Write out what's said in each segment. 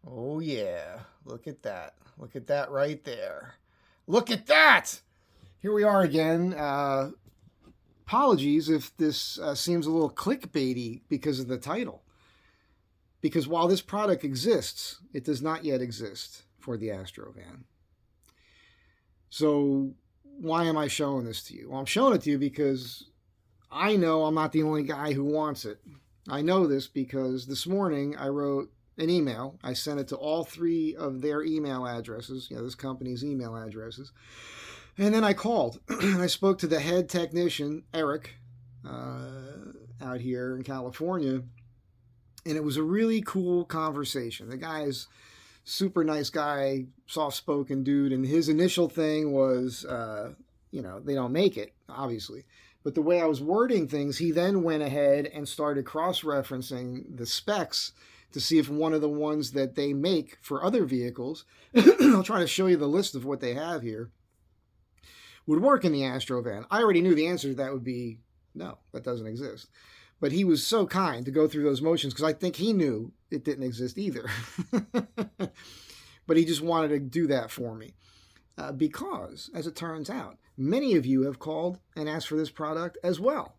Oh, yeah. Look at that. Look at that right there. Look at that! Here we are again. Apologies if this seems a little clickbaity because of the title. Because while this product exists, it does not yet exist for the Astro van. So, why am I showing this to you? Well, I'm showing it to you because I know I'm not the only guy who wants it. I know this because this morning I wrote an email. I sent it to all three of their email addresses, this company's email addresses. And then I called. I spoke to the head technician, Eric, out here in California. And it was a really cool conversation. The guy is super nice guy, soft-spoken dude. And his initial thing was, they don't make it, obviously. But the way I was wording things, he then went ahead and started cross-referencing the specs to see if one of the ones that they make for other vehicles, I'll try to show you the list of what they have here, would work in the Astro van. I already knew the answer to that would be no, that doesn't exist. But he was so kind to go through those motions because I think he knew it didn't exist either. But he just wanted to do that for me. Because, as it turns out, many of you have called and asked for this product as well.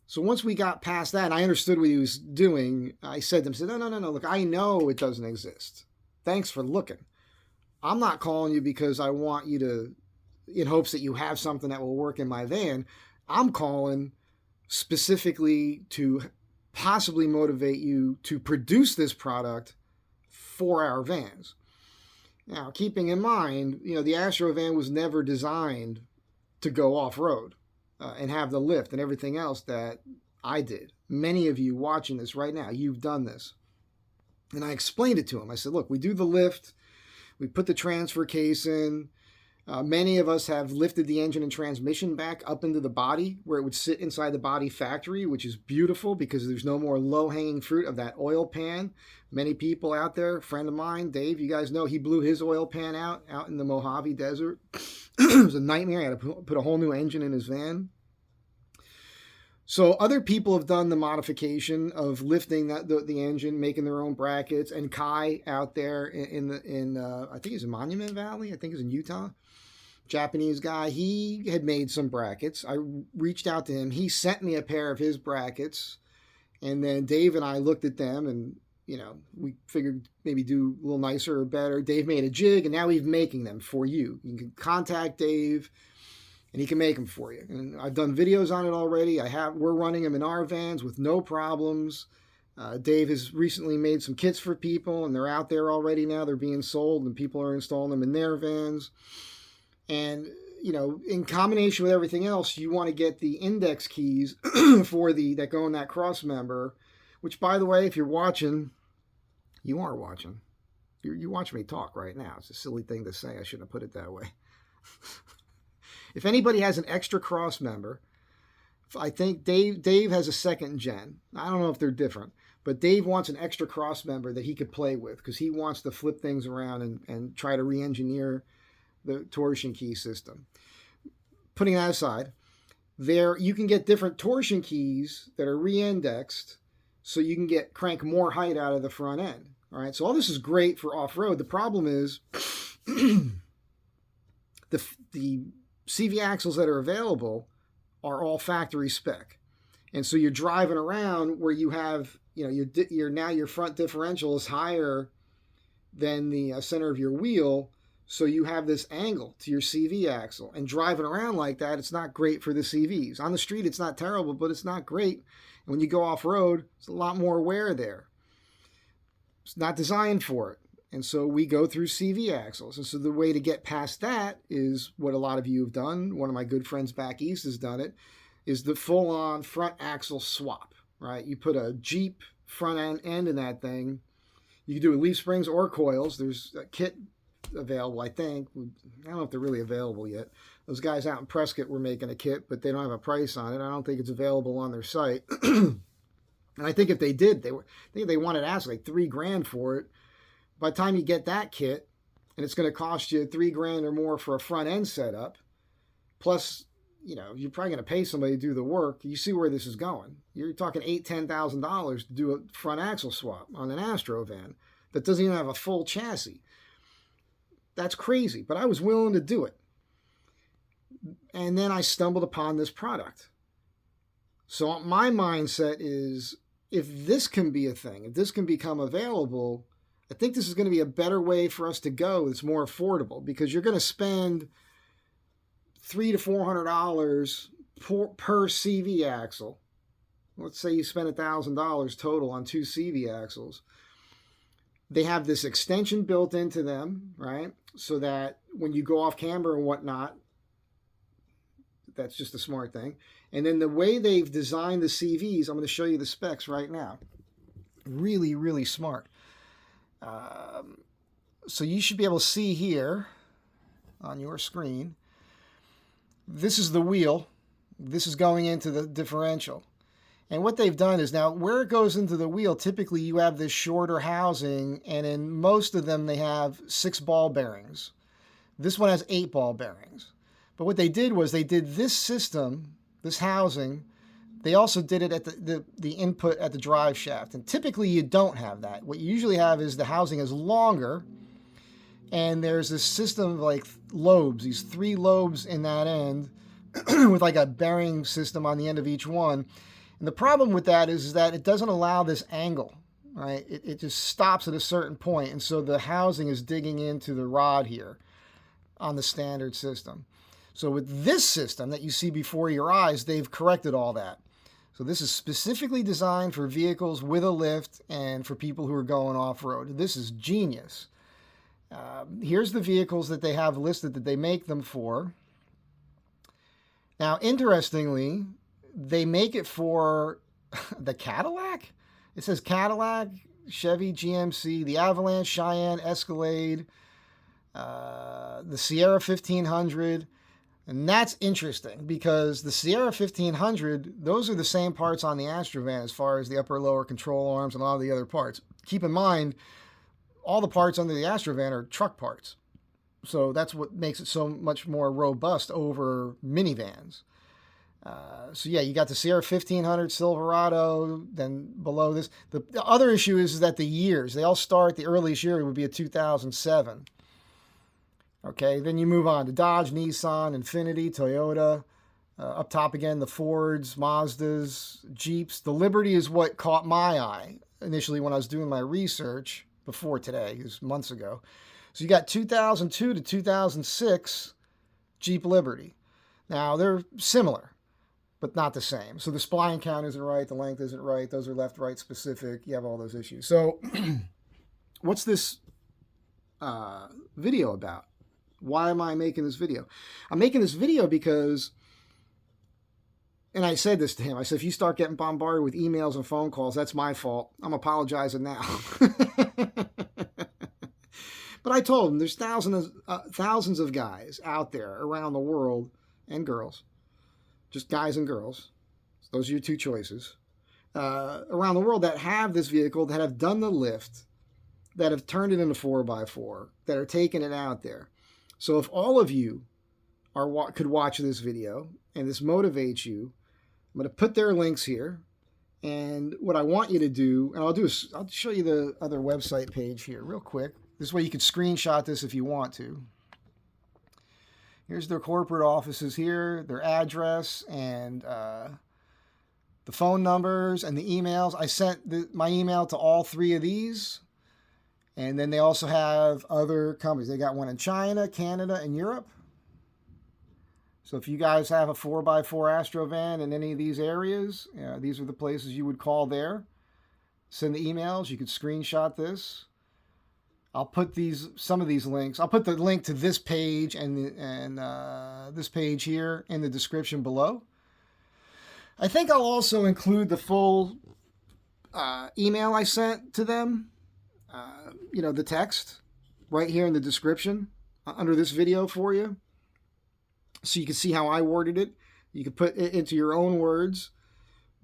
So once we got past that and I understood what he was doing, I said to him, no, look, I know it doesn't exist. Thanks for looking. I'm not calling you because I want you to, in hopes that you have something that will work in my van. I'm calling specifically to possibly motivate you to produce this product for our vans. Now, keeping in mind, the Astro van was never designed to go off-road and have the lift and everything else that I did. Many of you watching this right now, you've done this. And I explained it to him. I said, look, we do the lift. We put the transfer case in. Many of us have lifted the engine and transmission back up into the body where it would sit inside the body factory, which is beautiful because there's no more low-hanging fruit of that oil pan. Many people out there, a friend of mine, Dave, you guys know, he blew his oil pan out in the Mojave Desert. It was a nightmare. I had to put a whole new engine in his van. So other people have done the modification of lifting the engine, making their own brackets. And Kai out there in I think he's in Monument Valley. I think he's in Utah. Japanese guy. He had made some brackets. I reached out to him. He sent me a pair of his brackets. And then Dave and I looked at them and, we figured maybe do a little nicer or better. Dave made a jig and now he's making them for you. You can contact Dave and he can make them for you. And I've done videos on it already. We're running them in our vans with no problems. Dave has recently made some kits for people and they're out there already now. They're being sold and people are installing them in their vans. And, in combination with everything else, you want to get the index keys that go in that cross member, which, by the way, if you're watching, you are watching. You watch me talk right now. It's a silly thing to say. I shouldn't have put it that way. If anybody has an extra cross member, I think Dave has a second gen. I don't know if they're different, but Dave wants an extra cross member that he could play with because he wants to flip things around and try to re-engineer the torsion key system. Putting that aside, you can get different torsion keys that are re-indexed so you can crank more height out of the front end. All right, so all this is great for off-road. The problem is the CV axles that are available are all factory spec. And so you're driving around where you have, your front differential is higher than the center of your wheel. So you have this angle to your CV axle, and driving around like that, it's not great for the CVs. On the street, it's not terrible, but it's not great. And when you go off-road, it's a lot more wear there. It's not designed for it. And so we go through CV axles. And so the way to get past that is what a lot of you have done. One of my good friends back east has done it, is the full-on front axle swap, right? You put a Jeep front end in that thing. You can do it with leaf springs or coils. There's a kit available, I think. I don't know if they're really available yet. Those guys out in Prescott were making a kit, but they don't have a price on it. I don't think it's available on their site. And I think if they did, they wanted to ask like $3,000 for it. By the time you get that kit, and it's going to cost you $3,000 or more for a front end setup, plus, you're probably going to pay somebody to do the work. You see where this is going. You're talking $8,000-$10,000 to do a front axle swap on an Astro van. that doesn't even have a full chassis. That's crazy, but I was willing to do it. And then I stumbled upon this product. So my mindset is, if this can be a thing, if this can become available, I think this is going to be a better way for us to go. It's more affordable, because you're going to spend $300 to $400 per CV axle. Let's say you spend $1,000 total on 2 CV axles. They have this extension built into them, right? So that when you go off camber and whatnot, that's just a smart thing. And then the way they've designed the CVs, I'm going to show you the specs right now. Really, really smart. So you should be able to see here on your screen. This is the wheel. This is going into the differential. And what they've done is, now where it goes into the wheel, typically you have this shorter housing, and in most of them they have 6 ball bearings. This one has 8 ball bearings. But what they did was they did this system, this housing, they also did it at the input at the drive shaft. And typically you don't have that. What you usually have is the housing is longer, and there's this system of like lobes, these 3 lobes in that end with like a bearing system on the end of each one. And the problem with that is that it doesn't allow this angle, right? It just stops at a certain point. And so the housing is digging into the rod here on the standard system. So with this system that you see before your eyes, they've corrected all that. So this is specifically designed for vehicles with a lift and for people who are going off-road. This is genius. Here's the vehicles that they have listed that they make them for. Now, interestingly, they make it for the Cadillac. It says Cadillac, Chevy, GMC, the Avalanche, Cheyenne, Escalade, the Sierra 1500. And that's interesting, because the Sierra 1500, those are the same parts on the Astrovan as far as the upper lower control arms and all the other parts. Keep in mind, all the parts under the Astrovan are truck parts. So that's what makes it so much more robust over minivans. So yeah, you got the Sierra 1500 Silverado, then below this. The other issue is that the years, they all start, the earliest year would be a 2007. Okay, then you move on to Dodge, Nissan, Infiniti, Toyota. Up top again, the Fords, Mazdas, Jeeps. The Liberty is what caught my eye initially when I was doing my research before today, it was months ago. So you got 2002 to 2006 Jeep Liberty. Now, they're similar, but not the same. So the spline count isn't right, the length isn't right, those are left-right specific, you have all those issues. So what's this video about? Why am I making this video? I'm making this video because, and I said this to him, I said, if you start getting bombarded with emails and phone calls, that's my fault. I'm apologizing now. But I told him there's thousands of guys out there around the world, and girls, just guys and girls. Those are your 2 choices. Around the world that have this vehicle, that have done the lift, that have turned it into 4x4, that are taking it out there. So if all of you could watch this video and this motivates you, I'm going to put their links here. And what I want you to do, and I'll show you the other website page here real quick. This way you can screenshot this if you want to. Here's their corporate offices here, their address, and the phone numbers and the emails. I sent my email to all 3 of these. And then they also have other companies. They got one in China, Canada, and Europe. So if you guys have a 4x4 Astrovan in any of these areas, these are the places you would call there. Send the emails. You could screenshot this. I'll put some of these links. I'll put the link to this page and this page here in the description below. I think I'll also include the full email I sent to them. The text right here in the description under this video for you. So you can see how I worded it. You can put it into your own words.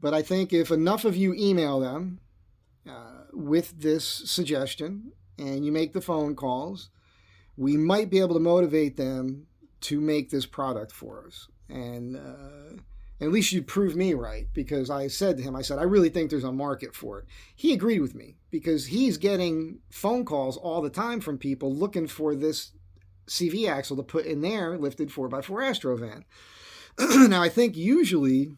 But I think if enough of you email them with this suggestion and you make the phone calls, we might be able to motivate them to make this product for us. And at least you prove me right, because I said to him, I said, I really think there's a market for it. He agreed with me because he's getting phone calls all the time from people looking for this CV axle to put in their lifted 4x4 Astro van. Now, I think usually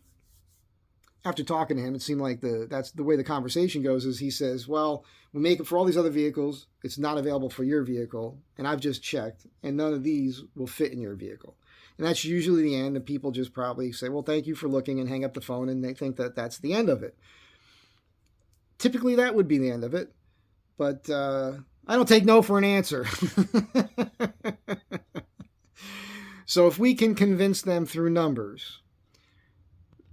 after talking to him, it seemed like that's the way the conversation goes is he says, well, we make it for all these other vehicles. It's not available for your vehicle. And I've just checked, and none of these will fit in your vehicle. And that's usually the end. And people just probably say, well, thank you for looking, and hang up the phone. And they think that that's the end of it. Typically, that would be the end of it. But I don't take no for an answer. So if we can convince them through numbers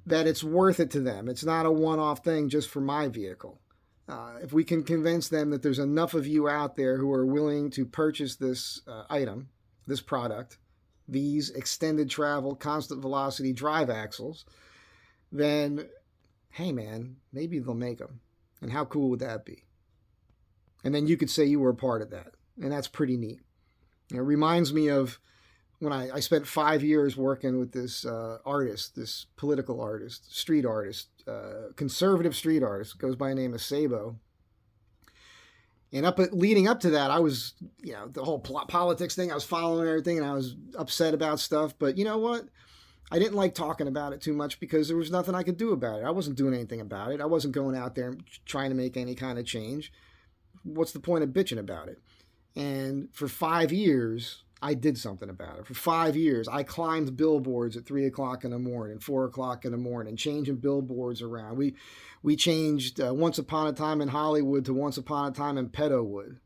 that it's worth it to them, it's not a one-off thing just for my vehicle. If we can convince them that there's enough of you out there who are willing to purchase this item, this product, these extended travel, constant velocity drive axles, then, hey man, maybe they'll make them. And how cool would that be? And then you could say you were a part of that. And that's pretty neat. It reminds me of when I spent 5 years working with this artist, this political artist, street artist, conservative street artist, goes by the name of Sabo. And leading up to that, I was, the whole politics thing, I was following everything, and I was upset about stuff. But you know what? I didn't like talking about it too much because there was nothing I could do about it. I wasn't doing anything about it. I wasn't going out there trying to make any kind of change. What's the point of bitching about it? And for 5 years, I did something about it. For 5 years, I climbed billboards at 3 o'clock in the morning, 4 o'clock in the morning, changing billboards around. We changed Once Upon a Time in Hollywood to Once Upon a Time in Pedowood.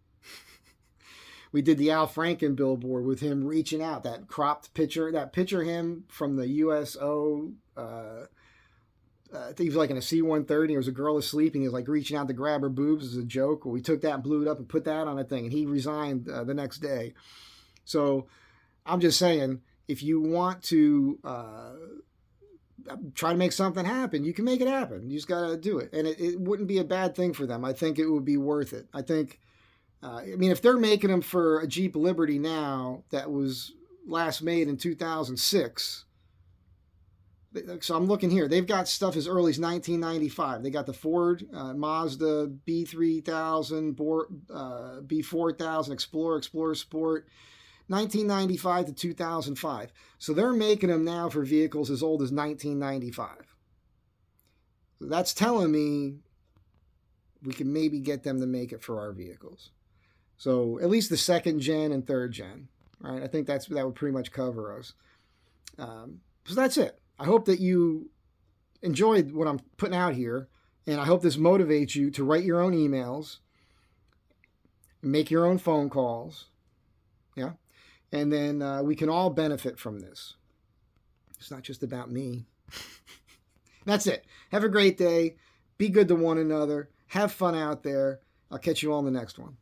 We did the Al Franken billboard with him reaching out, that cropped picture, of him from the USO. I think he was like in a C-130. There was a girl asleep, and he was like reaching out to grab her boobs as a joke. Well, we took that and blew it up and put that on a thing, and he resigned the next day. So I'm just saying, if you want to try to make something happen, you can make it happen. You just got to do it. And it wouldn't be a bad thing for them. I think it would be worth it. I think, if they're making them for a Jeep Liberty now that was last made in 2006, so I'm looking here. They've got stuff as early as 1995. They got the Ford, Mazda B3000, B4000, Explorer Sport, 1995 to 2005. So they're making them now for vehicles as old as 1995. So that's telling me we can maybe get them to make it for our vehicles. So at least the second gen and third gen, right? I think that would pretty much cover us. So that's it. I hope that you enjoyed what I'm putting out here, and I hope this motivates you to write your own emails, make your own phone calls, yeah, and then we can all benefit from this. It's not just about me. That's it. Have a great day. Be good to one another. Have fun out there. I'll catch you all in the next one.